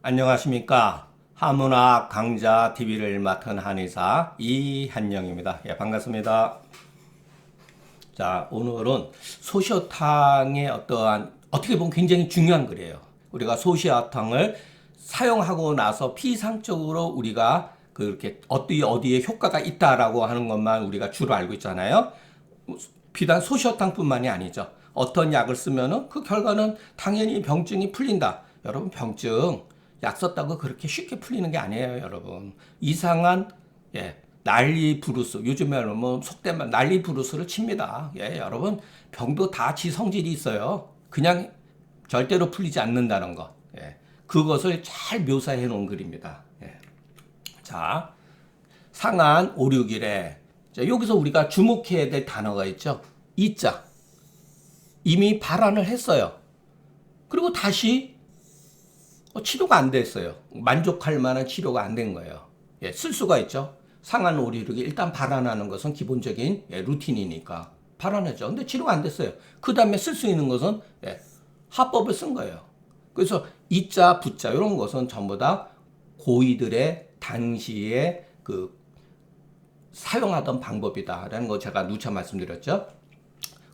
안녕하십니까. 한문학 강좌 TV를 맡은 한의사 이한영입니다. 예, 반갑습니다. 자, 오늘은 소시어탕의 어떻게 보면 굉장히 중요한 글이에요. 우리가 소시어탕을 사용하고 나서 피상적으로 우리가 그렇게 어디에 효과가 있다라고 하는 것만 우리가 주로 알고 있잖아요. 비단 소시어탕뿐만이 아니죠. 어떤 약을 쓰면은 그 결과는 당연히 병증이 풀린다. 여러분, 병증 약 썼다고 그렇게 쉽게 풀리는 게 아니에요, 여러분. 이상한 난리 부르스, 요즘에 뭐 속된 말 난리 부르스를 칩니다. 예, 여러분, 병도 다 지성질이 있어요. 그냥 절대로 풀리지 않는다는 거. 예, 그것을 잘 묘사해 놓은 글입니다. 예. 자, 상한 5, 6일에 여기서 우리가 주목해야 될 단어가 있죠. 이자. 이미 발환을 했어요. 그리고 다시 치료가 안 됐어요. 만족할 만한 치료가 안 된 거예요. 예, 쓸 수가 있죠. 상한 5, 6일이 일단 발환하는 것은 기본적인 루틴이니까 발환하죠. 근데 치료가 안 됐어요. 그 다음에 쓸 수 있는 것은 합법을 쓴 거예요. 그래서 이자, 부자 이런 것은 전부 다 고이들의 당시에 사용하던 방법이다라는 거 제가 누차 말씀드렸죠.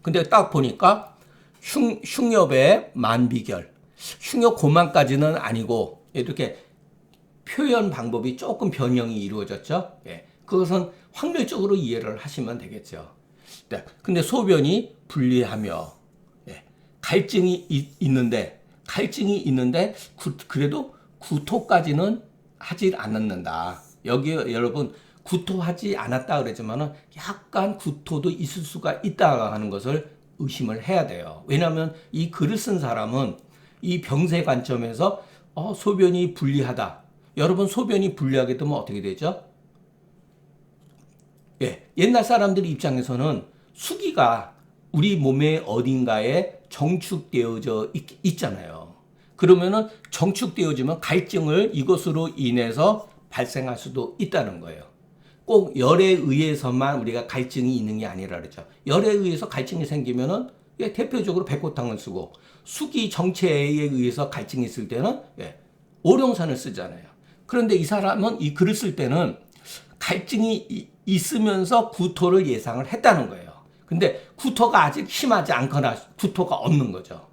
근데 딱 보니까 흉엽의 만비결, 흉엽 고만까지는 아니고 이렇게 표현 방법이 조금 변형이 이루어졌죠. 예, 그것은 확률적으로 이해를 하시면 되겠죠. 네, 근데 소변이 불리하며 갈증이 있는데 그래도 구토까지는 하지 않는다. 여기 여러분 구토하지 않았다 그러지만은 약간 구토도 있을 수가 있다 하는 것을 의심을 해야 돼요. 왜냐하면 이 글을 쓴 사람은 이 병세 관점에서 소변이 불리하다. 여러분, 소변이 불리하게 되면 어떻게 되죠? 예, 옛날 사람들 입장에서는 수기가 우리 몸의 어딘가에 정축되어져 있잖아요. 그러면은 정축되어지면 갈증을 이것으로 인해서 발생할 수도 있다는 거예요. 꼭 열에 의해서만 우리가 갈증이 있는 게 아니라 그러죠. 열에 의해서 갈증이 생기면은 대표적으로 백호탕을 쓰고, 수기 정체에 의해서 갈증이 있을 때는 오룡산을 쓰잖아요. 그런데 이 사람은 이 글을 쓸 때는 갈증이 있으면서 구토를 예상을 했다는 거예요. 근데 구토가 아직 심하지 않거나 구토가 없는 거죠.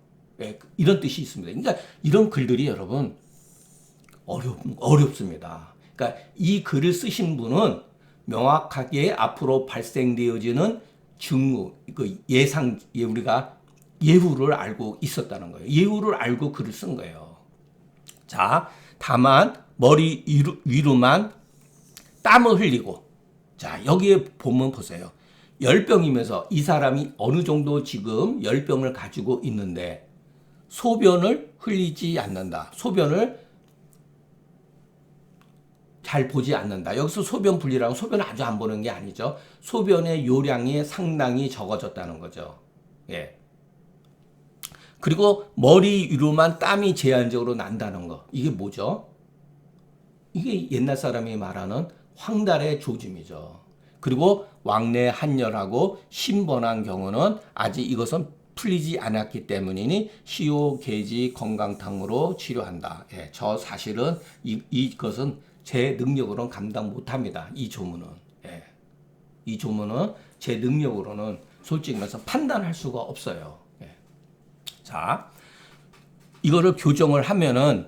이런 뜻이 있습니다. 그러니까 이런 글들이 여러분 어렵습니다. 그러니까 이 글을 쓰신 분은 명확하게 앞으로 발생되어지는 증후, 우리가 예후를 알고 있었다는 거예요. 예후를 알고 글을 쓴 거예요. 자, 다만 머리 위로만 땀을 흘리고, 자, 여기에 보면 보세요. 열병이면서 이 사람이 어느 정도 지금 열병을 가지고 있는데 소변을 흘리지 않는다. 소변을 잘 보지 않는다. 여기서 소변 분리라고 소변을 아주 안 보는 게 아니죠. 소변의 요량이 상당히 적어졌다는 거죠. 예. 그리고 머리 위로만 땀이 제한적으로 난다는 거. 이게 뭐죠? 이게 옛날 사람이 말하는 황달의 조짐이죠. 그리고 왕래 한열하고 신번한 경우는 아직 이것은 풀리지 않았기 때문이니 시효계지 건강탕으로 치료한다. 예, 저 사실은 이것은 제 능력으로는 감당 못합니다. 이 조문은. 예, 이 조문은 제 능력으로는 솔직히 말해서 판단할 수가 없어요. 예. 자, 이거를 교정을 하면은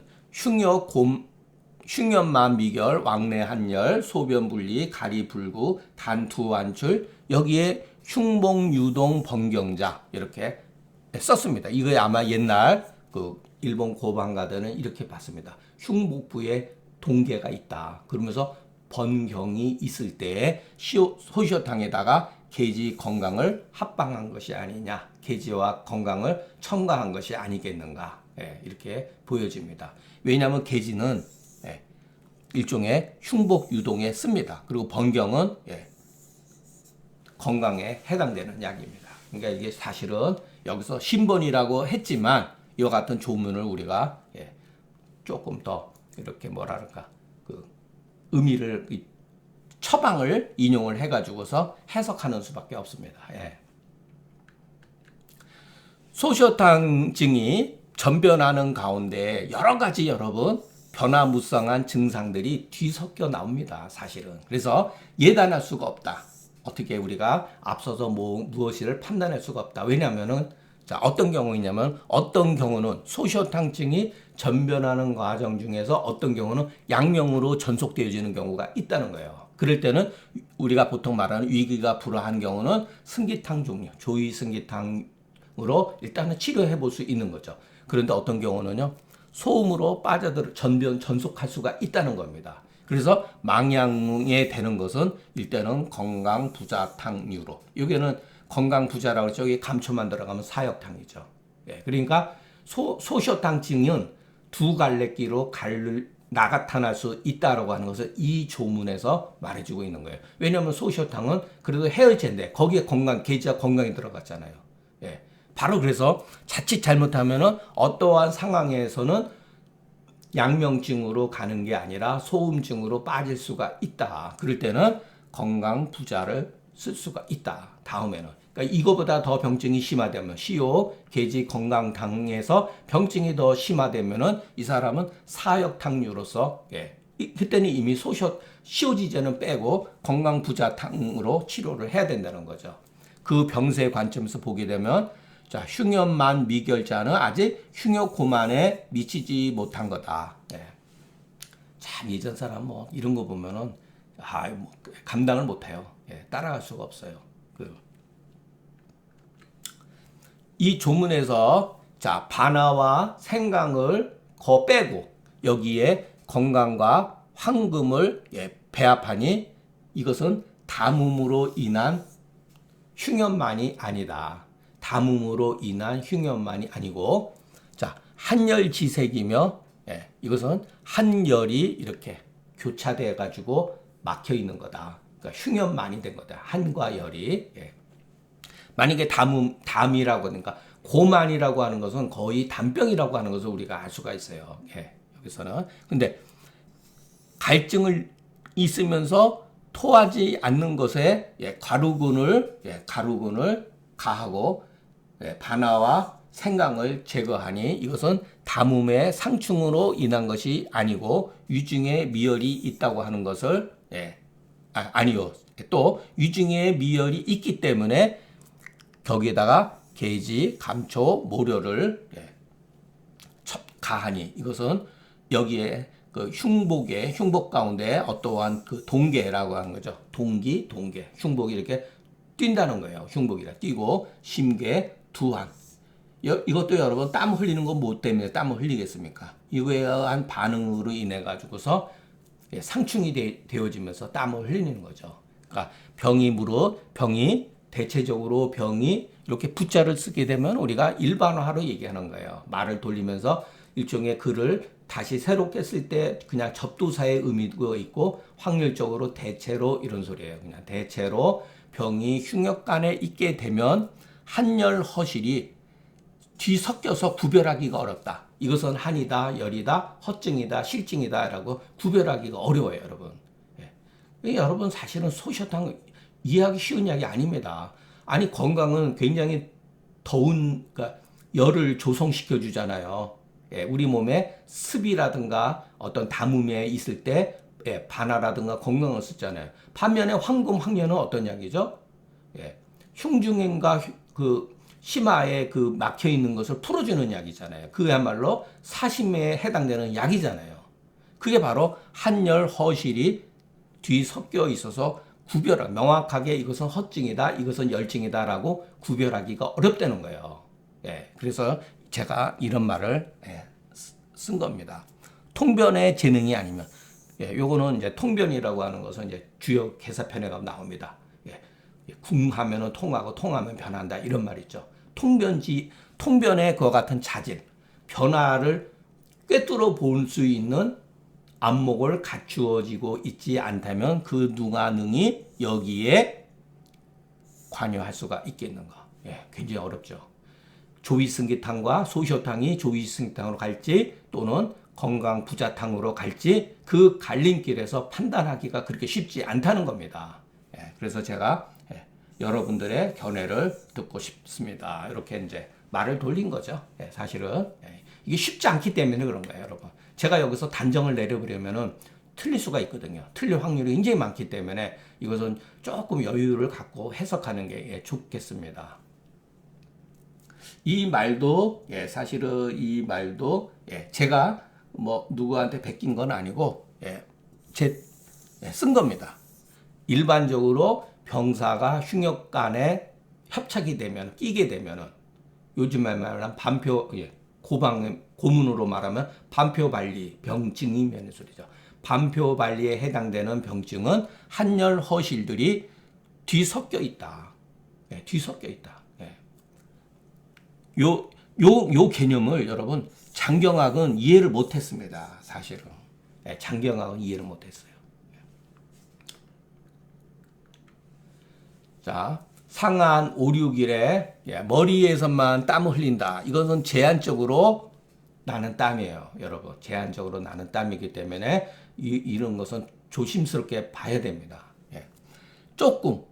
흉엽만 미결, 왕래 한열, 소변 분리, 가리 불구, 단투 완출, 여기에 흉봉 유동 번경자 이렇게 썼습니다. 이거 아마 옛날 일본 고방가들은 이렇게 봤습니다. 흉복부에 동계가 있다. 그러면서 번경이 있을 때에 소시어탕에다가 계지 건강을 합방한 것이 아니냐, 계지와 건강을 첨가한 것이 아니겠는가, 이렇게 보여집니다. 왜냐하면 계지는 일종의 흉복 유동에 씁니다. 그리고 번경은 건강에 해당되는 약입니다. 그러니까 이게 사실은 여기서 신번이라고 했지만 이와 같은 조문을 우리가 조금 더 이렇게 뭐랄까 의미를 처방을 인용을 해가지고서 해석하는 수밖에 없습니다. 소시어탕증이 전변하는 가운데 여러 가지 여러분 변화무쌍한 증상들이 뒤섞여 나옵니다. 사실은. 그래서 예단할 수가 없다. 어떻게 우리가 앞서서 무엇을 판단할 수가 없다. 왜냐하면은 자, 어떤 경우이냐면 어떤 경우는 소시오탕증이 전변하는 과정 중에서 어떤 경우는 양명으로 전속되어지는 경우가 있다는 거예요. 그럴 때는 우리가 보통 말하는 위기가 불허한 경우는 승기탕 종류, 조이 승기탕으로 일단은 치료해 볼 수 있는 거죠. 그런데 어떤 경우는요, 소음으로 전속할 수가 있다는 겁니다. 그래서 망양에 되는 것은 일단은 건강부자탕류로. 여기는 건강부자라고 했죠. 여기 감초만 들어가면 사역탕이죠. 예, 그러니까 소시오탕증은 두 갈래끼로 나타날 수 있다라고 하는 것을 이 조문에서 말해주고 있는 거예요. 왜냐하면 소시오탕은 그래도 해열제인데 거기에 계지와 건강이 들어갔잖아요. 예, 바로 그래서 자칫 잘못하면은 어떠한 상황에서는 양명증으로 가는 게 아니라 소음증으로 빠질 수가 있다. 그럴 때는 건강부자를 쓸 수가 있다. 다음에는. 그러니까 이거보다 더 병증이 심화되면 CO, 계지 건강당에서 병증이 더 심화되면은 이 사람은 사역탕류로서 그때는 이미 시오지제는 빼고 건강부자탕으로 치료를 해야 된다는 거죠. 그 병세의 관점에서 보게 되면 자, 흉염만 미결자는 아직 흉욕고만에 미치지 못한 거다. 예. 참 예전 사람 뭐 이런 거 보면은 뭐 감당을 못해요. 예, 따라갈 수가 없어요. 이 조문에서 자 반화와 생강을 빼고 여기에 건강과 황금을 배합하니 이것은 담음으로 인한 흉염만이 아니다. 담음으로 인한 흉염만이 아니고 자 한열지색이며 이것은 한열이 이렇게 교차돼 가지고 막혀 있는 거다. 그러니까 흉염만이 된 거다. 한과 열이 만약에 담이라고 하니까 고만이라고 하는 것은 거의 담병이라고 하는 것을 우리가 알 수가 있어요. 여기서는 근데 갈증을 있으면서 토하지 않는 것에 가루군을 가하고 반화와 생강을 제거하니 이것은 담음의 상충으로 인한 것이 아니고 유증에 미열이 있다고 하는 것을 아니요. 또 유증에 미열이 있기 때문에 거기에다가 계지, 감초, 모료를 가하니 이것은 여기에 그 흉복 가운데 어떠한 그 동계라고 하는 거죠. 동계. 흉복이 이렇게 뛴다는 거예요. 흉복이라 뛰고 심계, 두한. 이것도 여러분 땀 흘리는 거 뭐 때문에 땀을 흘리겠습니까? 이거에 의한 반응으로 인해 가지고서 상충이 되어지면서 땀을 흘리는 거죠. 그러니까 병이 대체적으로 병이 이렇게 부자를 쓰게 되면 우리가 일반화로 얘기하는 거예요. 말을 돌리면서 일종의 글을 다시 새롭게 쓸 때 그냥 접두사의 의미도 있고 확률적으로 대체로 이런 소리예요. 그냥 대체로 병이 흉역간에 있게 되면 한열 허실이 뒤섞여서 구별하기가 어렵다. 이것은 한이다, 열이다, 허증이다, 실증이다라고 구별하기가 어려워요, 여러분. 여러분 사실은 소시오탕 이해하기 쉬운 이야기 아닙니다. 아니 건강은 굉장히 그러니까 열을 조성시켜 주잖아요. 우리 몸에 습이라든가 어떤 담음에 있을 때 반화라든가 건강을 쓰잖아요. 반면에 황금황년은 어떤 약이죠? 흉중행과 그 심화에 그 막혀 있는 것을 풀어주는 약이잖아요. 그야말로 사심에 해당되는 약이잖아요. 그게 바로 한열 허실이 뒤섞여 있어서 명확하게 이것은 허증이다, 이것은 열증이다라고 구별하기가 어렵다는 거예요. 그래서 제가 이런 말을 쓴 겁니다. 통변의 재능이 아니면, 요거는 이제 통변이라고 하는 것은 이제 주요 개사편에 가면 나옵니다. 궁하면은 통하고 통하면 변한다 이런 말 있죠. 통변의 그와 같은 자질, 변화를 꿰뚫어 볼 수 있는 안목을 갖추어지고 있지 않다면 그 누가 능히 여기에 관여할 수가 있겠는가? 굉장히 어렵죠. 조위승기탕과 소시오탕이 조위승기탕으로 갈지 또는 건강부자탕으로 갈지 그 갈림길에서 판단하기가 그렇게 쉽지 않다는 겁니다. 그래서 제가 여러분들의 견해를 듣고 싶습니다. 이렇게 이제 말을 돌린 거죠. 사실은 이게 쉽지 않기 때문에 그런 거예요, 여러분. 제가 여기서 단정을 내려보려면은 틀릴 수가 있거든요. 틀릴 확률이 굉장히 많기 때문에 이것은 조금 여유를 갖고 해석하는 게 좋겠습니다. 이 말도 사실은 이 말도 제가 뭐 누구한테 베낀 건 아니고 쓴 겁니다. 일반적으로 병사가 흉역 간에 협착이 되면 끼게 되면은 요즘에 말하면 반표 고문으로 말하면 반표발리 병증이 면의 소리죠. 반표발리에 해당되는 병증은 한열 허실들이 뒤섞여 있다. 뒤섞여 있다. 요 개념을 여러분 장경학은 이해를 못했습니다. 사실은 장경학은 이해를 못했어요. 자, 상한 5, 6일에 머리에서만 땀을 흘린다. 이것은 제한적으로 나는 땀이에요, 여러분. 제한적으로 나는 땀이기 때문에 이런 것은 조심스럽게 봐야 됩니다. 조금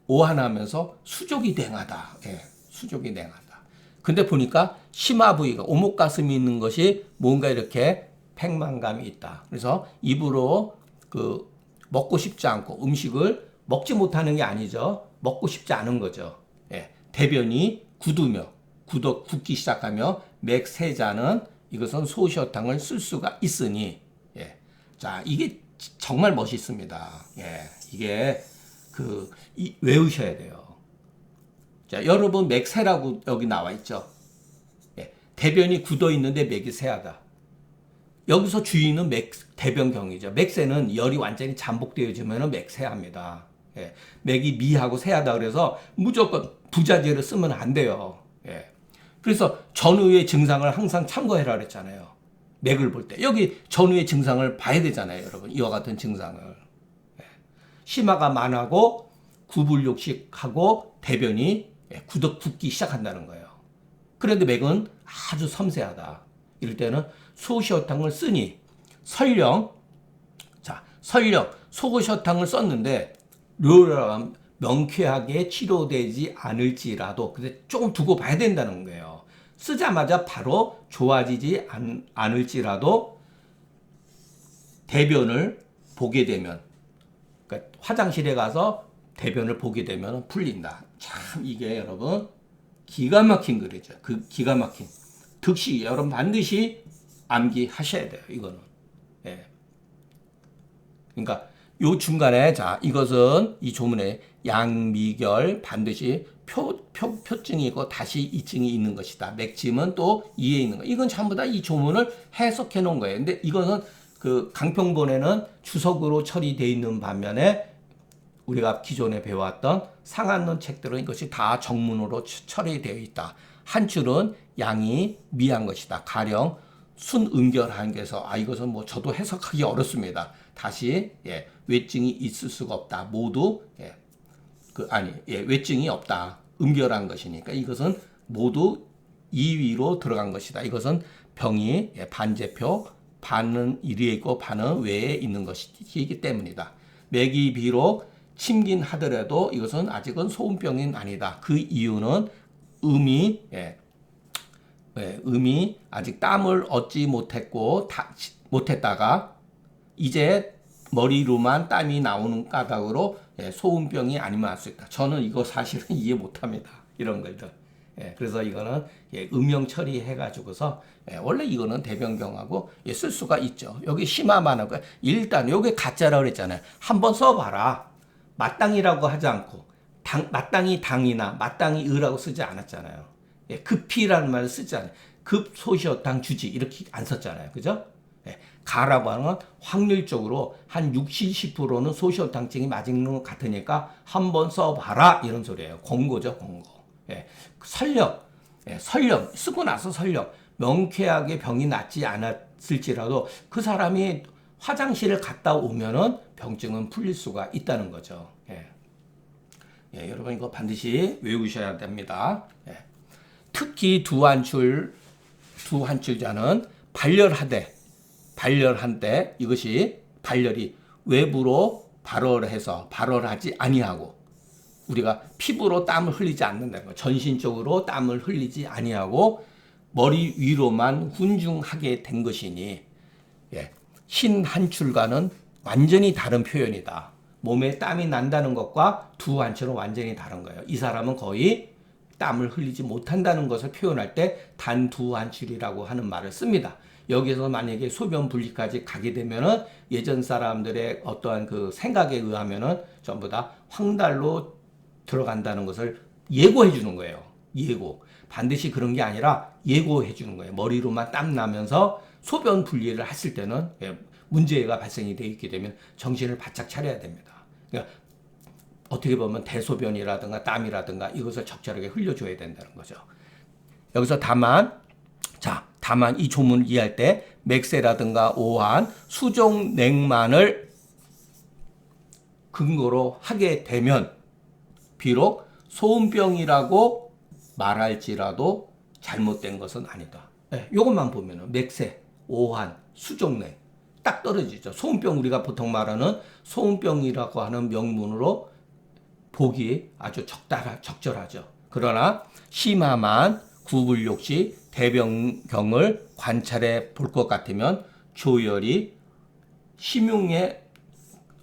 오한하면서 수족이 냉하다. 수족이 냉하다. 근데 보니까 심화 부위가 오목가슴이 있는 것이 뭔가 이렇게 팽만감이 있다. 그래서 입으로 먹고 싶지 않고 음식을 먹지 못하는 게 아니죠. 먹고 싶지 않은 거죠. 대변이 굳기 시작하며 맥세자는 이것은 소시어탕을 쓸 수가 있으니 자, 이게 정말 멋있습니다. 이게 외우셔야 돼요. 자, 여러분 맥세라고 여기 나와 있죠. 대변이 굳어 있는데 맥이 세하다. 여기서 주의는 대변경이죠. 맥세는 열이 완전히 잠복되어지면 맥세합니다. 맥이 미하고 세하다 그래서 무조건 부자재를 쓰면 안 돼요. 그래서 전후의 증상을 항상 참고해라 그랬잖아요. 맥을 볼 때. 여기 전후의 증상을 봐야 되잖아요, 여러분. 이와 같은 증상을. 심화가 만하고 구불욕식하고 대변이 굳기 시작한다는 거예요. 그런데 맥은 아주 섬세하다. 이럴 때는 소시어탕을 쓰니 설령 소시어탕을 썼는데 명쾌하게 치료되지 않을지라도 근데 조금 두고 봐야 된다는 거예요. 쓰자마자 바로 좋아지지 않을지라도 대변을 보게 되면 그러니까 화장실에 가서 대변을 보게 되면 풀린다. 참 이게 여러분 기가 막힌 글이죠. 기가 막힌 득시 여러분 반드시 암기하셔야 돼요. 이거는. 그러니까 요 중간에 이것은 이 조문에 양미결 반드시 표증이고 다시 이증이 있는 것이다. 맥침은 또 이에 있는 거. 이건 전부 다 이 조문을 해석해 놓은 거예요. 근데 이거는 강평본에는 주석으로 처리되어 있는 반면에 우리가 기존에 배워왔던 상한론 책들은 이것이 다 정문으로 처리되어 있다. 한 줄은 양이 미한 것이다. 가령 순음결한 게서 이것은 뭐 저도 해석하기 어렵습니다. 다시 외증이 있을 수가 없다. 모두 외증이 없다. 음결한 것이니까 이것은 모두 2위로 들어간 것이다. 이것은 병이 반제표 반은 1위에 있고 반은 외에 있는 것이기 때문이다. 맥이 비록 침긴 하더라도 이것은 아직은 소음병은 아니다. 그 이유는 음이 아직 땀을 얻지 못했다가 이제 머리로만 땀이 나오는 까닭으로 소음병이 아니면 알 수 있다. 저는 이거 사실은 이해 못합니다. 이런 것들. 그래서 이거는 음영 처리해가지고서 원래 이거는 대변경하고 쓸 수가 있죠. 여기 심화만 하고 일단 여기 가짜라고 그랬잖아요. 한번 써봐라. 마땅이라고 하지 않고 마땅히 당이나 마땅히 의라고 쓰지 않았잖아요. 급히라는 말을 쓰지 않아요. 급소시어탕 주지 이렇게 안 썼잖아요. 그죠? 가라고 하는 건 확률적으로 한 60, 70%는 소시어탕증이 맞은 것 같으니까 한번 써봐라 이런 소리예요. 권고죠, 권고. 설령 쓰고 나서 설령 명쾌하게 병이 낫지 않았을지라도 그 사람이 화장실을 갔다 오면은 병증은 풀릴 수가 있다는 거죠. 여러분 이거 반드시 외우셔야 됩니다. 특히 두 한 줄자는 발열한데 이것이 발열이 외부로 발열하지 아니하고 우리가 피부로 땀을 흘리지 않는다는 거. 전신적으로 땀을 흘리지 아니하고 머리 위로만 훈중하게 된 것이니 흰 한출과는 완전히 다른 표현이다. 몸에 땀이 난다는 것과 두 한철은 완전히 다른 거예요. 이 사람은 거의 땀을 흘리지 못한다는 것을 표현할 때 단 두 한출이라고 하는 말을 씁니다. 여기서 만약에 소변 분리까지 가게 되면은 예전 사람들의 어떠한 그 생각에 의하면은 전부 다 황달로 들어간다는 것을 예고해 주는 거예요. 예고. 반드시 그런 게 아니라 예고해 주는 거예요. 머리로만 땀 나면서 소변 분리를 했을 때는 문제가 발생이 되어 있게 되면 정신을 바짝 차려야 됩니다. 그러니까 어떻게 보면 대소변이라든가 땀이라든가 이것을 적절하게 흘려줘야 된다는 거죠. 여기서 다만 이 조문을 이해할 때 맥세라든가 오한, 수종, 냉만을 근거로 하게 되면 비록 소음병이라고 말할지라도 잘못된 것은 아니다. 이것만 보면은 맥세, 오한, 수종냉 딱 떨어지죠. 소음병 우리가 보통 말하는 소음병이라고 하는 명문으로 보기 아주 적절하죠. 그러나 심하만 구불욕시 대변경을 관찰해 볼 것 같으면 조혈이 심흉에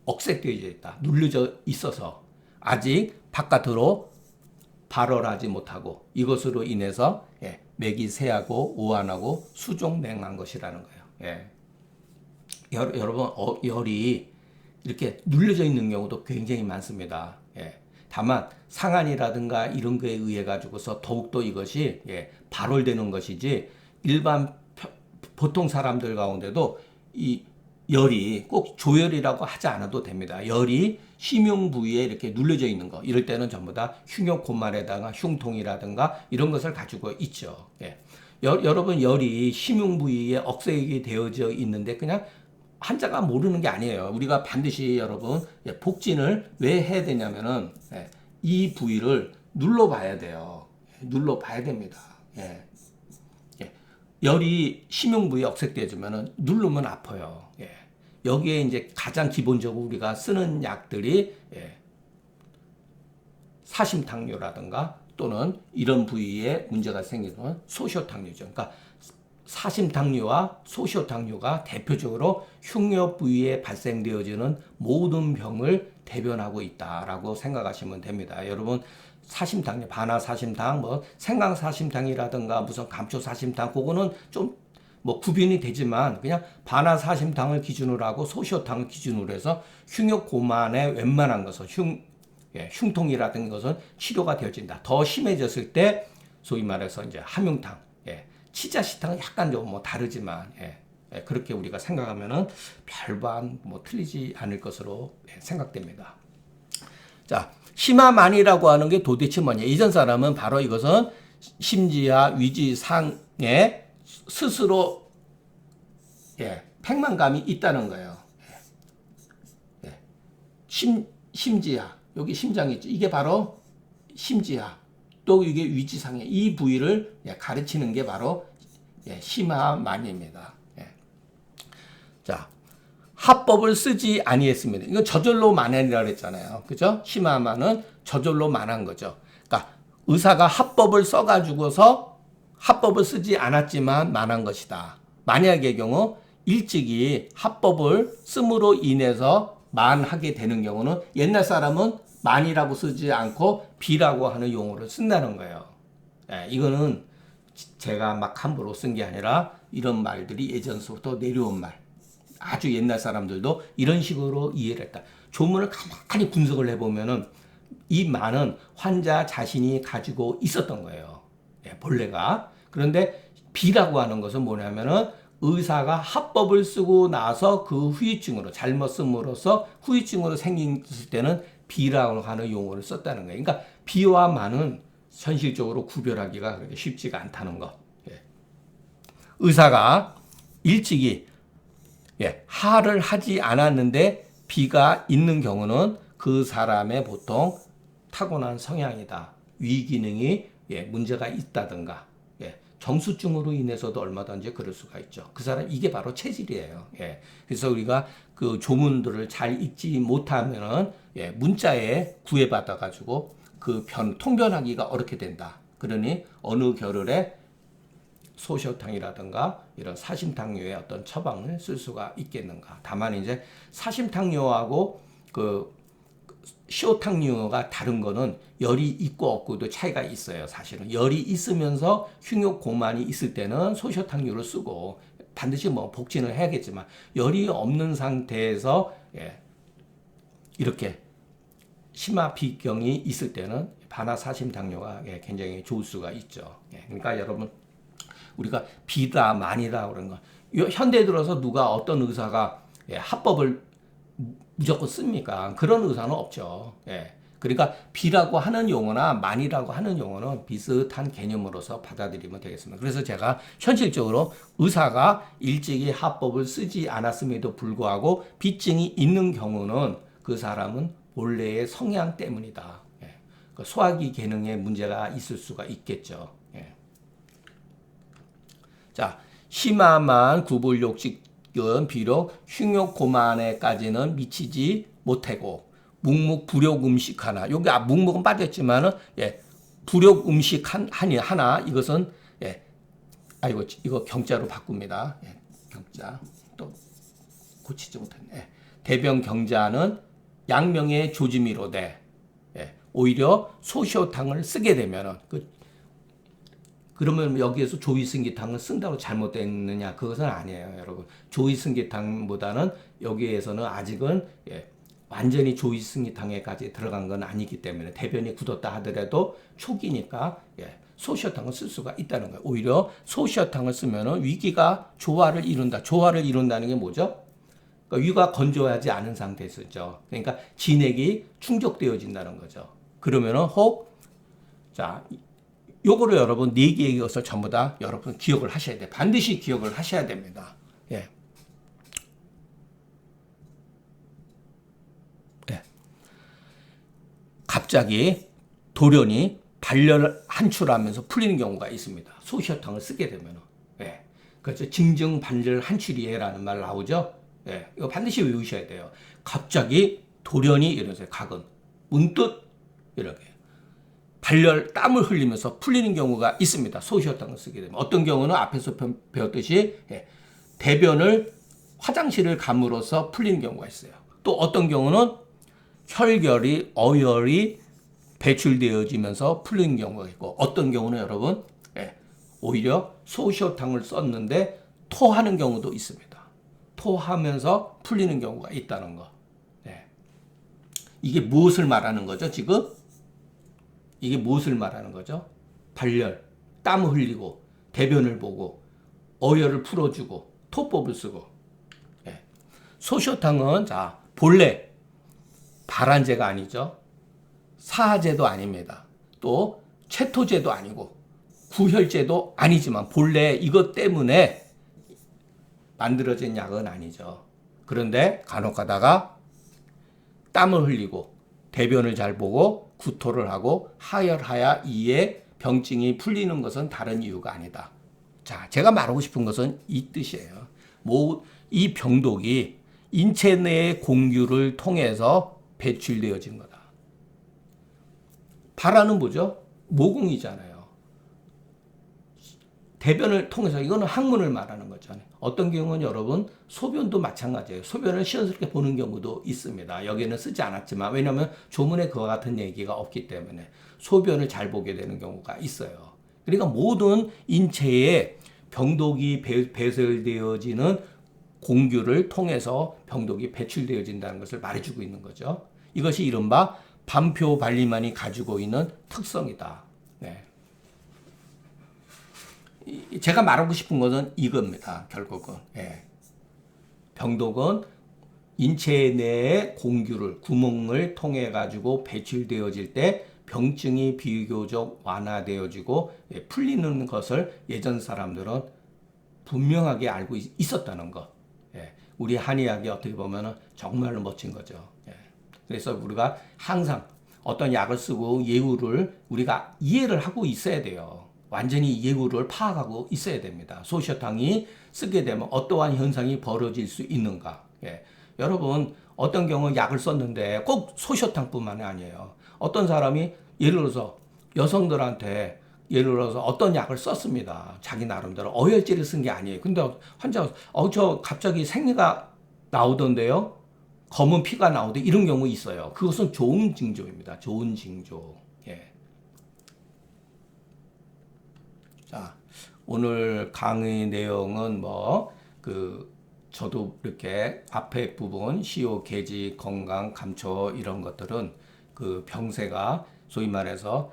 억색되어 있다. 눌려져 있어서 아직 바깥으로 발월하지 못하고 이것으로 인해서 맥이 세하고 오한하고 수종냉한 것이라는 거예요. 여러분 열이 이렇게 눌려져 있는 경우도 굉장히 많습니다. 다만 상한이라든가 이런 거에 의해 가지고서 더욱더 이것이 발월되는 것이지 일반 보통 사람들 가운데도 이 열이 꼭 조열이라고 하지 않아도 됩니다. 열이 심흉 부위에 이렇게 눌려져 있는 거 이럴 때는 전부 다 흉욕고말에다가 흉통이라든가 이런 것을 가지고 있죠. 여러분 열이 심흉 부위에 억세게 되어져 있는데 그냥 환자가 모르는 게 아니에요. 우리가 반드시 여러분 복진을 왜 해야 되냐면은 이 부위를 눌러봐야 돼요. 눌러봐야 됩니다. 열이 심흉 부위에 억색되어지면은 누르면 아파요. 여기에 이제 가장 기본적으로 우리가 쓰는 약들이 사심탕뇨라든가 또는 이런 부위에 문제가 생기면 소시오탕뇨죠. 그러니까 사심탕뇨와 소시오탕뇨가 대표적으로 흉뇨 부위에 발생되어지는 모든 병을 대변하고 있다라고 생각하시면 됩니다. 여러분 사심탕뇨, 반화사심탕, 뭐 생강사심탕이라든가 무슨 감초사심탕 그거는 좀 뭐 구분이 되지만 그냥 반화사심탕을 기준으로 하고 소시오탕을 기준으로 해서 흉욕고만의 웬만한 것은 흉통이라든가 것은 치료가 되어진다. 더 심해졌을 때 소위 말해서 이제 함흉탕, 치자시탕은 약간 좀 뭐 다르지만 그렇게 우리가 생각하면은 별반 뭐 틀리지 않을 것으로 생각됩니다. 자, 심화만이라고 하는 게 도대체 뭐냐? 이전 사람은 바로 이것은 심지하 위지상에 스스로 팽만감이 있다는 거예요. 심지하 여기 심장이 있죠. 이게 바로 심지하. 또 이게 위지상해 이 부위를 가르치는 게 바로 심화만입니다. 자, 합법을 쓰지 아니했습니다. 이건 저절로 만한이라고 했잖아요. 그죠? 심화만은 저절로 만한 거죠. 그러니까 의사가 합법을 써가지고서 합법을 쓰지 않았지만 만한 것이다. 만약의 경우 일찍이 합법을 씀으로 인해서 만하게 되는 경우는 옛날 사람은 만이라고 쓰지 않고 비라고 하는 용어를 쓴다는 거예요. 이거는 제가 막 함부로 쓴 게 아니라 이런 말들이 예전서부터 내려온 말. 아주 옛날 사람들도 이런 식으로 이해를 했다. 조문을 가만히 분석을 해보면은 이 만은 환자 자신이 가지고 있었던 거예요. 본래가. 그런데 비라고 하는 것은 뭐냐면은 의사가 합법을 쓰고 나서 그 후유증으로 잘못 씀으로써 후유증으로 생겼을 때는 비라고 하는 용어를 썼다는 거예요. 그러니까 비와 만은 현실적으로 구별하기가 그렇게 쉽지가 않다는 것. 의사가 일찍이 하를 하지 않았는데 비가 있는 경우는 그 사람의 보통 타고난 성향이다. 위기능이 문제가 있다든가 정수증으로 인해서도 얼마든지 그럴 수가 있죠. 그 사람 이게 바로 체질이에요. 그래서 우리가 그 조문들을 잘 읽지 못하면은 문자에 구애받아 가지고 그 통변하기가 어렵게 된다. 그러니 어느 겨를에 소시오탕이라든가 이런 사심탕류의 어떤 처방을 쓸 수가 있겠는가. 다만 이제 사심탕류하고 그 시오탕류가 다른 거는 열이 있고 없고도 차이가 있어요. 사실은 열이 있으면서 흉욕 고만이 있을 때는 소시오탕류를 쓰고 반드시 뭐 복진을 해야겠지만 열이 없는 상태에서 이렇게 심화 비경이 있을 때는 반화사심탕류가 굉장히 좋을 수가 있죠. 그러니까 여러분 우리가 비다 만이다 그런 거 현대 들어서 누가 어떤 의사가 합법을 무조건 씁니까? 그런 의사는 없죠. 그러니까 비라고 하는 용어나 만이라고 하는 용어는 비슷한 개념으로서 받아들이면 되겠습니다. 그래서 제가 현실적으로 의사가 일찍이 합법을 쓰지 않았음에도 불구하고 비증이 있는 경우는 그 사람은 본래의 성향 때문이다. 소화기 기능에 문제가 있을 수가 있겠죠. 자, 심화만 구불욕식은 비록 흉욕 고만에까지는 미치지 못하고 묵묵 불욕 음식 하나. 여기 묵묵은 빠졌지만은 불욕 음식 하나 이것은 이거 경자로 바꿉니다. 경자 또 고치지 못했네. 대병 경자는 양명의 조짐이로되 오히려 소시오탕을 쓰게 되면은 그러면 여기에서 조위승기탕을 쓴다고 잘못됐느냐? 그것은 아니에요, 여러분. 조위승기탕보다는 여기에서는 아직은 완전히 조위승기탕에까지 들어간 건 아니기 때문에 대변이 굳었다 하더라도 초기니까 소시오탕을 쓸 수가 있다는 거예요. 오히려 소시오탕을 쓰면은 위기가 조화를 이룬다. 조화를 이룬다는 게 뭐죠? 그러니까 위가 건조하지 않은 상태에서죠. 그러니까 진액이 충족되어진다는 거죠. 그러면은 자, 요거를 여러분 4개의 것을 전부 다 여러분 기억을 하셔야 돼요. 반드시 기억을 하셔야 됩니다. 갑자기 돌연히 발열 한출하면서 풀리는 경우가 있습니다. 소시오탕을 쓰게 되면은. 그래서 징증 발열 한출이에라는 말 나오죠. 이거 반드시 외우셔야 돼요. 갑자기 돌연히 이러세요. 각은 문득 이렇게 발열 땀을 흘리면서 풀리는 경우가 있습니다. 소시오탕을 쓰게 되면 어떤 경우는 앞에서 배웠듯이 대변을 화장실을 감으로써 풀리는 경우가 있어요. 또 어떤 경우는 혈결이 어혈이 배출되어지면서 풀리는 경우가 있고 어떤 경우는 여러분 오히려 소시오탕을 썼는데 토하는 경우도 있습니다. 토하면서 풀리는 경우가 있다는 거. 이게 무엇을 말하는 거죠, 지금? 이게 무엇을 말하는 거죠? 발열, 땀을 흘리고, 대변을 보고, 어혈을 풀어주고, 토법을 쓰고. 소시오탕은, 자, 본래, 발한제가 아니죠. 사하제도 아닙니다. 또, 채토제도 아니고, 구혈제도 아니지만, 본래 이것 때문에 만들어진 약은 아니죠. 그런데 간혹 가다가 땀을 흘리고 대변을 잘 보고 구토를 하고 하혈하여 이에 병증이 풀리는 것은 다른 이유가 아니다. 자, 제가 말하고 싶은 것은 이 뜻이에요. 이 병독이 인체 내의 공규를 통해서 배출되어진 거다. 발화는 뭐죠? 모공이잖아요. 대변을 통해서 이거는 항문을 말하는 거잖아요. 어떤 경우는 여러분 소변도 마찬가지예요. 소변을 시원스럽게 보는 경우도 있습니다. 여기는 쓰지 않았지만 왜냐하면 조문에 그와 같은 얘기가 없기 때문에 소변을 잘 보게 되는 경우가 있어요. 그러니까 모든 인체에 병독이 배설되어지는 공규를 통해서 병독이 배출되어진다는 것을 말해주고 있는 거죠. 이것이 이른바 반표발리만이 가지고 있는 특성이다. 제가 말하고 싶은 것은 이겁니다. 결국은 병독은 인체 내의 공규를 구멍을 통해 가지고 배출되어질 때 병증이 비교적 완화되어지고 풀리는 것을 예전 사람들은 분명하게 알고 있었다는 것. 우리 한의학이 어떻게 보면 정말로 멋진 거죠. 그래서 우리가 항상 어떤 약을 쓰고 예후를 우리가 이해를 하고 있어야 돼요. 완전히 예후를 파악하고 있어야 됩니다. 소시오탕이 쓰게 되면 어떠한 현상이 벌어질 수 있는가. 여러분 어떤 경우 약을 썼는데 꼭 소시오탕뿐만이 아니에요. 어떤 사람이 예를 들어서 여성들한테 예를 들어서 어떤 약을 썼습니다. 자기 나름대로 어혈제를 쓴 게 아니에요. 근데 환자가 저 갑자기 생리가 나오던데요. 검은 피가 나오대 이런 경우 있어요. 그것은 좋은 징조입니다. 좋은 징조. 예. 자, 오늘 강의 내용은 저도 이렇게 앞에 부분 시효, 계지, 건강, 감초 이런 것들은 그 병세가 소위 말해서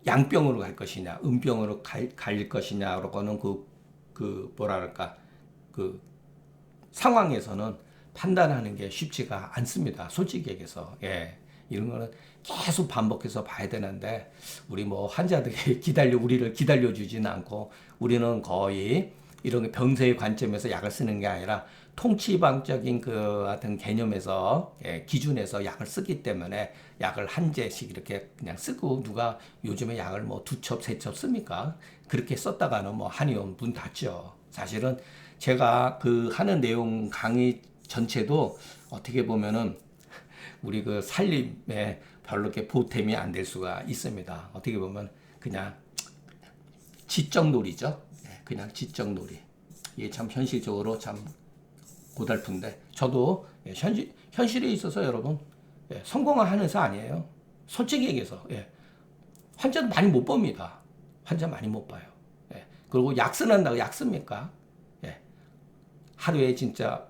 양병으로 갈 것이냐, 음병으로 갈 것이냐라고는 뭐랄까, 그 상황에서는 판단하는 게 쉽지가 않습니다. 솔직히 얘기해서. 예. 이런 거는 계속 반복해서 봐야 되는데, 우리 환자들이 우리를 기다려주지는 않고, 우리는 거의 이런 병세의 관점에서 약을 쓰는 게 아니라, 통치방적인 그 같은 개념에서, 기준에서 약을 쓰기 때문에, 약을 한 제씩 이렇게 그냥 쓰고, 누가 요즘에 약을 두 첩, 세 첩 씁니까? 그렇게 썼다가는 한의원 문 닫죠. 사실은 제가 하는 내용 강의 전체도 어떻게 보면은 우리 그 살림에 별로 이렇게 보탬이 안 될 수가 있습니다. 어떻게 보면 그냥 지적놀이죠. 그냥 지적놀이. 이게 참 현실적으로 참 고달픈데 저도 현실에 있어서 여러분 성공한 의사 아니에요. 솔직히 얘기해서 환자 많이 못 봅니다. 환자 많이 못 봐요. 그리고 약 쓰는다고 약 씁니까? 하루에 진짜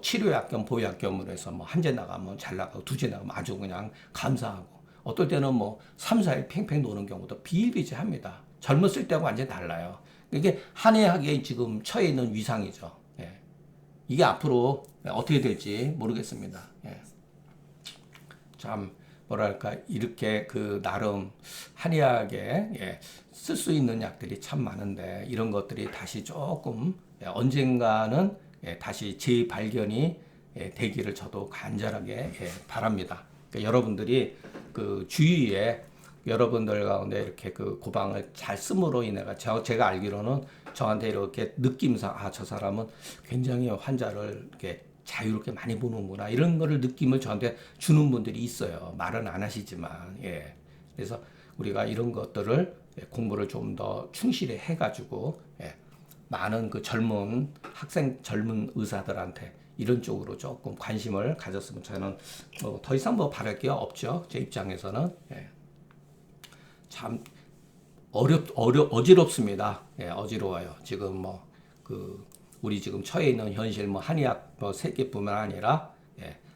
치료약 겸 보약 겸으로 해서 한 제 나가면 잘 나가고 두 제 나가면 아주 그냥 감사하고 어떨 때는 3, 4일 팽팽 노는 경우도 비일비재합니다. 젊었을 때하고 완전히 달라요. 이게 한의학에 지금 처해 있는 위상이죠. 이게 앞으로 어떻게 될지 모르겠습니다. 참 뭐랄까 이렇게 나름 한의학에 쓸 수 있는 약들이 참 많은데 이런 것들이 다시 조금 언젠가는 다시 재발견이 되기를 저도 간절하게 바랍니다. 그러니까 여러분들이 주위에 여러분들 가운데 이렇게 고방을 잘 씀으로 인해가 제가 알기로는 저한테 이렇게 느낌상 저 사람은 굉장히 환자를 이렇게 자유롭게 많이 보는구나 이런 거를 느낌을 저한테 주는 분들이 있어요. 말은 안 하시지만 그래서 우리가 이런 것들을 공부를 좀 더 충실히 해가지고 많은 젊은 젊은 의사들한테 이런 쪽으로 조금 관심을 가졌으면 저는 더 이상 바랄 게 없죠. 제 입장에서는 참 어지럽습니다. 어지러워요. 지금 우리 지금 처해 있는 현실 한의학 세계뿐만 아니라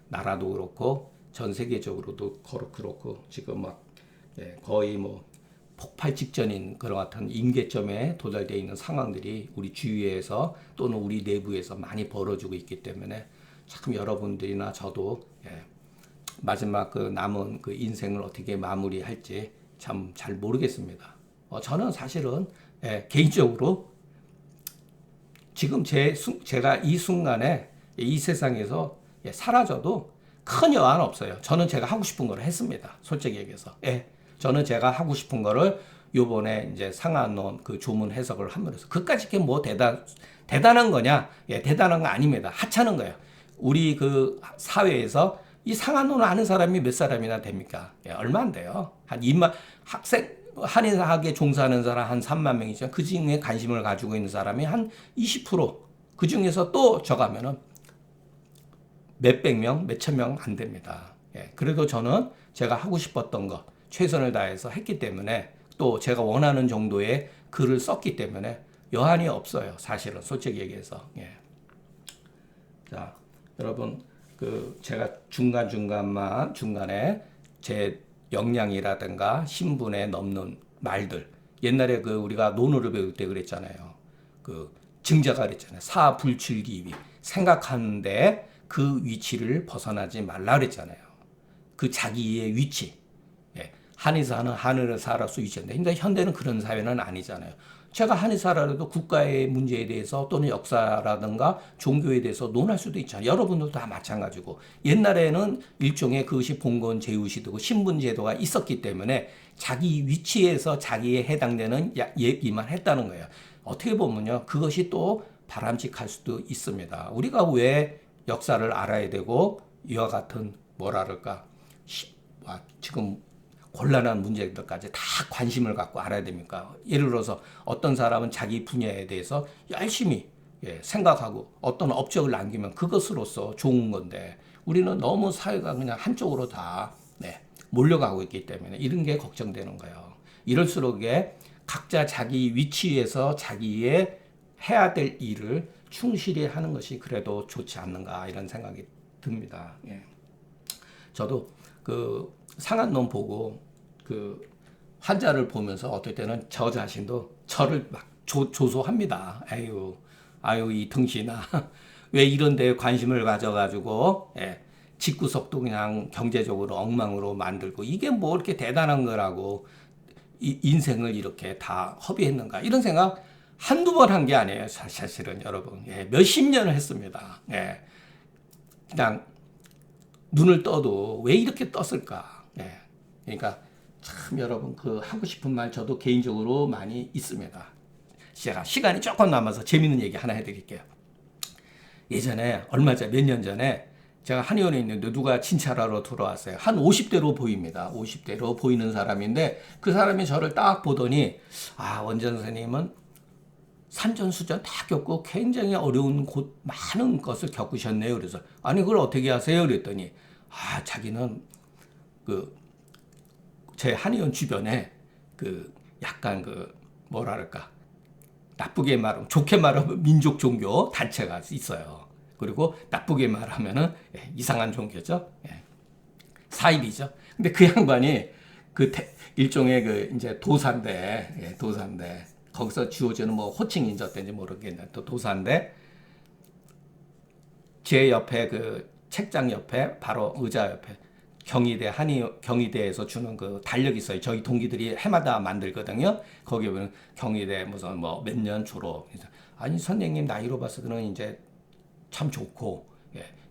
나라도 그렇고 전 세계적으로도 그렇고 지금 거의 폭발 직전인 그런 같은 임계점에 도달되어 있는 상황들이 우리 주위에서 또는 우리 내부에서 많이 벌어지고 있기 때문에 참 여러분들이나 저도 마지막 남은 인생을 어떻게 마무리할지 참 잘 모르겠습니다. 저는 사실은 개인적으로 지금 제가 이 순간에 이 세상에서 사라져도 큰 여한 없어요. 저는 제가 하고 싶은 걸 했습니다. 솔직히 얘기해서. 저는 제가 하고 싶은 거를 요번에 이제 상한론 조문 해석을 하면서 그까짓 게 대단한 거냐? 대단한 거 아닙니다. 하찮은 거예요. 우리 사회에서 이 상한론을 아는 사람이 몇 사람이나 됩니까? 얼마 안 돼요. 한 2만 한의학에 종사하는 사람 한 3만 명이죠. 그 중에 관심을 가지고 있는 사람이 한 20%. 그 중에서 또 저가면은 몇백 명, 몇천 명 안 됩니다. 그래도 저는 제가 하고 싶었던 거 최선을 다해서 했기 때문에 또 제가 원하는 정도의 글을 썼기 때문에 여한이 없어요. 사실은 솔직히 얘기해서. 자, 여러분 제가 중간에 제 역량이라든가 신분에 넘는 말들 옛날에 우리가 논어를 배울 때 그랬잖아요. 증자가 그랬잖아요. 사불출기위 생각하는데 그 위치를 벗어나지 말라 그랬잖아요. 자기의 위치. 한의사는 한의사로서 위치인데 근데 현대는 그런 사회는 아니잖아요. 제가 한의사라도 국가의 문제에 대해서 또는 역사라든가 종교에 대해서 논할 수도 있잖아요. 여러분들도 다 마찬가지고 옛날에는 일종의 그것이 봉건 제후시되고 신분 제도가 있었기 때문에 자기 위치에서 자기에 해당되는 얘기만 했다는 거예요. 어떻게 보면요 그것이 또 바람직할 수도 있습니다. 우리가 왜 역사를 알아야 되고 이와 같은 뭐랄까 지금 곤란한 문제들까지 다 관심을 갖고 알아야 됩니까? 예를 들어서 어떤 사람은 자기 분야에 대해서 열심히 생각하고 어떤 업적을 남기면 그것으로서 좋은 건데 우리는 너무 사회가 그냥 한쪽으로 다 몰려가고 있기 때문에 이런 게 걱정되는 거예요. 이럴수록 각자 자기 위치에서 자기의 해야 될 일을 충실히 하는 것이 그래도 좋지 않는가 이런 생각이 듭니다. 저도 그 상한놈 보고 그 환자를 보면서 어떨 때는 저 자신도 저를 막 조소합니다. 아유 이 등신아 왜 이런 데에 관심을 가져가지고 집구석도 그냥 경제적으로 엉망으로 만들고 이게 뭐 이렇게 대단한 거라고 인생을 이렇게 다 허비했는가 이런 생각 한두 번 한 게 아니에요. 사실은 여러분 몇십 년을 했습니다. 그냥 눈을 떠도 왜 이렇게 떴을까? 그러니까 참 여러분 그 하고 싶은 말 저도 개인적으로 많이 있습니다. 제가 시간이 조금 남아서 재밌는 얘기 하나 해드릴게요. 예전에 얼마 전 몇 년 전에 제가 한의원에 있는데 누가 진찰하러 들어왔어요. 한 50대로 보입니다. 50대로 보이는 사람인데 그 사람이 저를 딱 보더니 원장 선생님은 산전수전 다 겪고 굉장히 어려운 많은 것을 겪으셨네요. 그래서 아니 그걸 어떻게 하세요? 그랬더니 자기는 제 한의원 주변에 약간 뭐랄까 나쁘게 말하면 좋게 말하면 민족 종교 단체가 있어요. 그리고 나쁘게 말하면은 이상한 종교죠. 사입이죠. 근데 그 양반이 일종의 이제 도사인데 거기서 주어지는 뭐 호칭인지 어떤지 모르겠는데 또 도사인데 제 옆에 책장 옆에 바로 의자 옆에 경희대에서 주는 달력이 있어요. 저희 동기들이 해마다 만들거든요. 거기 보면 경희대 무슨 뭐 몇 년 졸업. 아니 선생님 나이로 봤을 이제 참 좋고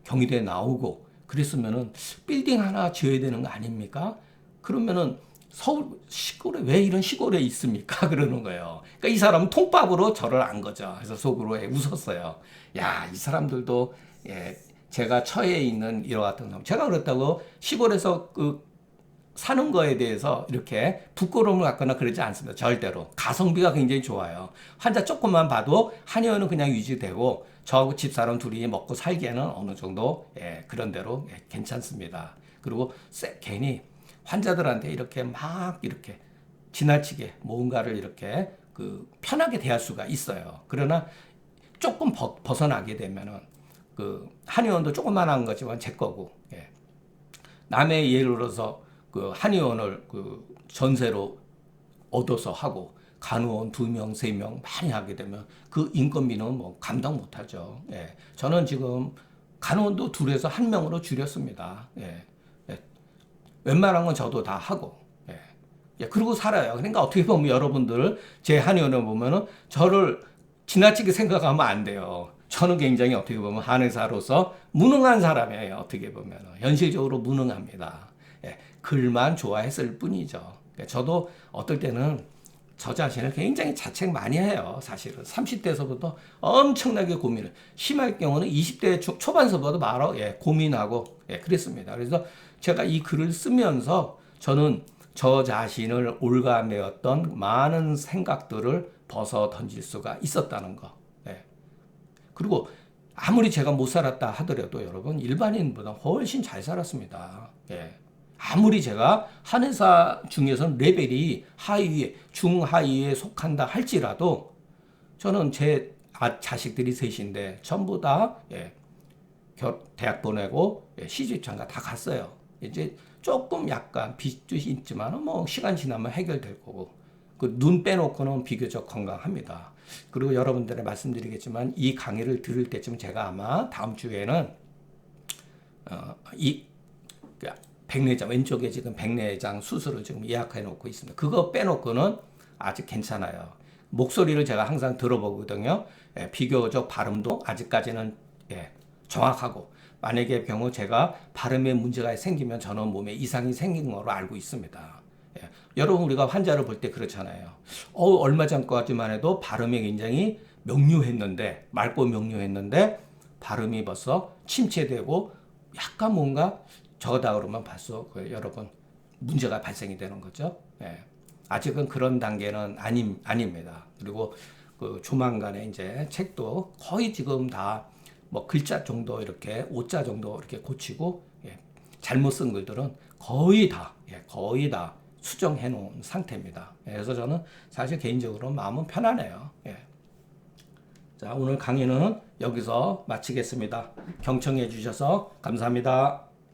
경희대 나오고 그랬으면은 빌딩 하나 지어야 되는 거 아닙니까? 그러면은 서울 시골에 왜 이런 시골에 있습니까? 그러는 거예요. 그러니까 이 사람은 통밥으로 저를 안 거죠. 그래서 속으로 웃었어요. 야, 이 사람들도 제가 처해 있는 이와 같은 사람. 제가 그렇다고 시골에서 사는 거에 대해서 이렇게 부끄러움을 갖거나 그러지 않습니다. 절대로. 가성비가 굉장히 좋아요. 환자 조금만 봐도 한의원은 그냥 유지되고 저 집사람 둘이 먹고 살기에는 어느 정도 그런 대로 괜찮습니다. 그리고 괜히 환자들한테 이렇게 막 이렇게 지나치게 뭔가를 이렇게 편하게 대할 수가 있어요. 그러나 조금 벗어나게 되면은 한의원도 조그만한 거지만 제 거고 남의 예를 들어서 한의원을 전세로 얻어서 하고 간호원 2명, 3명 많이 하게 되면 그 인건비는 뭐 감당 못하죠. 저는 지금 간호원도 2에서 1명으로 줄였습니다. 웬만한 건 저도 다 하고 그러고 살아요. 그러니까 어떻게 보면 여러분들 제 한의원을 보면은 저를 지나치게 생각하면 안 돼요. 저는 굉장히 어떻게 보면 한의사로서 무능한 사람이에요. 어떻게 보면 현실적으로 무능합니다. 글만 좋아했을 뿐이죠. 저도 어떨 때는 저 자신을 굉장히 자책 많이 해요. 사실은 30대에서부터 엄청나게 고민을 심할 경우는 20대 초반서부터 바로 고민하고 그랬습니다. 그래서 제가 이 글을 쓰면서 저는 저 자신을 올가매었던 많은 생각들을 벗어 던질 수가 있었다는 거. 그리고 아무리 제가 못 살았다 하더라도 여러분 일반인보다 훨씬 잘 살았습니다. 아무리 제가 한의사 중에서는 레벨이 하위에 중하위에 속한다 할지라도 저는 제 자식들이 셋인데 전부 다 대학 보내고 시집장가 다 갔어요. 이제 조금 약간 빚도 있지만 뭐 시간 지나면 해결될 거고 눈 빼놓고는 비교적 건강합니다. 그리고 여러분들에 말씀드리겠지만 이 강의를 들을 때쯤 제가 아마 다음 주에는 백내장 왼쪽에 지금 백내장 수술을 지금 예약해 놓고 있습니다. 그거 빼놓고는 아직 괜찮아요. 목소리를 제가 항상 들어보거든요. 비교적 발음도 아직까지는 정확하고 만약에 경우 제가 발음에 문제가 생기면 저는 몸에 이상이 생긴 거로 알고 있습니다. 여러분 우리가 환자를 볼 때 그렇잖아요. 얼마 전까지만 해도 발음이 굉장히 명료했는데 맑고 명료했는데 발음이 벌써 침체되고 약간 뭔가 저다 그러면 봤어. 여러분 문제가 발생이 되는 거죠. 예. 아직은 그런 단계는 아닙니다. 그리고 그 조만간에 이제 책도 거의 지금 다 뭐 글자 정도 이렇게 오자 정도 이렇게 고치고 예. 잘못 쓴 글들은 거의 다 수정해 놓은 상태입니다. 예. 그래서 저는 사실 개인적으로 마음은 편하네요. 예. 자, 오늘 강의는 여기서 마치겠습니다. 경청해 주셔서 감사합니다.